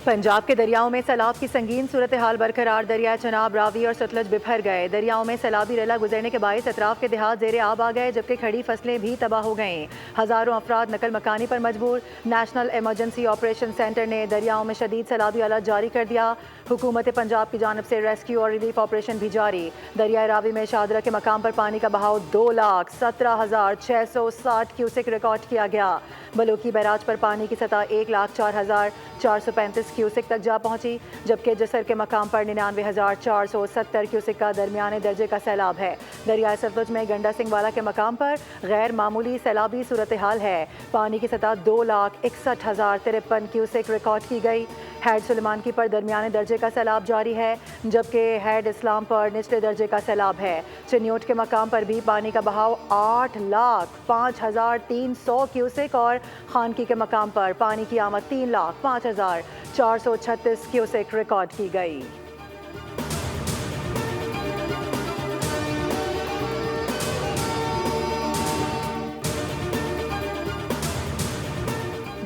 पंजाब के दरियाओं में सैलाब की संगीन सूरत हाल बरकरार। दरिया चनाब, रावी और सतलज बिफर गए। दरियाओं में सैलाबी रेला गुजरने के बायस अतराफ के देहात जेरे आब आ गए, जबकि खड़ी फसलें भी तबाह हो गईं। हज़ारों अफराद नकल मकानी पर मजबूर। नेशनल इमरजेंसी ऑपरेशन सेंटर ने दरियाओं में शदीद सैलाबी अलर्ट जारी कर दिया। हुकूमत पंजाब की जानब से रेस्क्यू और रिलीफ ऑपरेशन भी जारी। दरिया रावी में शादरा के मकाम पर पानी का बहाव 2,17,660 क्यूसिक रिकॉर्ड किया गया। बलोकी बैराज पर पानी की सतह 1,04,435 क्यूसिक तक जा पहुंची, जबकि जसर के मकाम पर 99,470 क्यूसिक का दरमियाने दर्जे का सैलाब है। दरिया सतलुज में गंडा सिंह वाला के मकाम पर गैर मामूली सैलाबी सूरत हाल है। पानी की सतह 2,61,053 क्यूसिक रिकॉर्ड की गई। हैड सुलेमानकी पर दरमियाने दर्जे का सैलाब जारी है, जबकि हैड इस्लाम पर निचले दर्जे का सैलाब है। चिन्योट के मकाम पर भी पानी का बहाव 8,05,300 क्यूसिक और खानकी के मकाम पर पानी की आमद 3,05,436 क्यूसिक रिकॉर्ड की गई।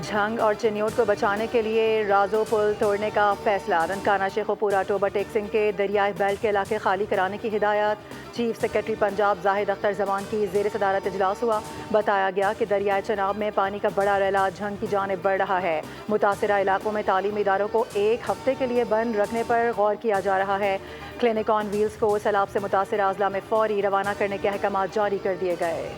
झंग और चिन्योट को बचाने के लिए राजो पुल तोड़ने का फैसला। रनकाना शेखोपुरा टोबा टेक सिंह के दरियाई बेल्ट के इलाके खाली कराने की हिदायत। चीफ सेक्रेटरी पंजाब जाहिद अख्तर जमान की जेर सदारत इजलास हुआ। बताया गया कि दरियाई चनाब में पानी का बड़ा रैला झंग की जानिब बढ़ रहा है। मुतासरा इलाकों में तालीमी इदारों को एक हफ्ते के लिए बंद रखने पर गौर किया जा रहा है। क्लिनिक ऑन व्हील्स को सैलाब से मुतासरा अजला में फौरी रवाना करने के अहकाम जारी कर दिए गए।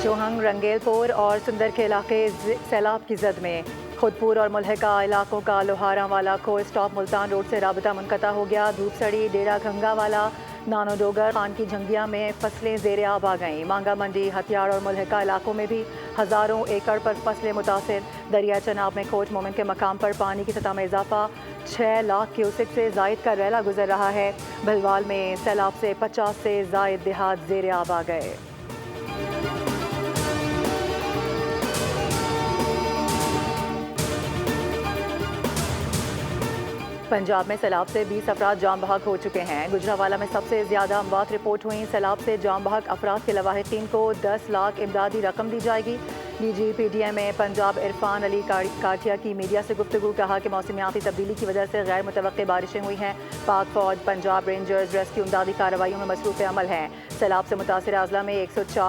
चौहंग, रंगेलपुर और सुंदर के इलाके सैलाब की जद में। खुदपुर और मुल्हिका इलाकों का लोहारा वाला को स्टॉप मुल्तान रोड से राबता मुनक़ता हो गया। धूपसड़ी, डेरा गंगा वाला, नानो डोगर, खान की झंगिया में फसलें जेर आब आ गईं। मांगा मंडी, हथियार और मुल्हिका इलाकों में भी हज़ारों एकड़ पर फसलें मुतासिर। दरिया चनाब में कोट मोमिन के मकाम पर पानी की सतह में इजाफा। 6 लाख क्यूसिक से जायद का रैला गुजर रहा है। भलवाल में सैलाब से 50 से जायद देहात जेर आब आ गए। पंजाब में सैलाब से 20 अफराद जाम बहक हो चुके हैं। गुजरावाला में सबसे ज़्यादा अमवात रिपोर्ट हुई। सैलाब से जाम बहक अफराद के लवाहिकीन को 10 लाख इमदादी रकम दी जाएगी। DG PDM पंजाब इरफान अली काठिया की मीडिया से गुफ्तगू। कहा कि मौसमियाती तब्दीली की वजह से गैर मुतवक्के बारिशें हुई हैं। पाक फौज, पंजाब रेंजर्स रेस्क्यू इमदादी कार्रवाइयों में मसरूफ़ अमल हैं। सैलाब से मुतासर अजला में 104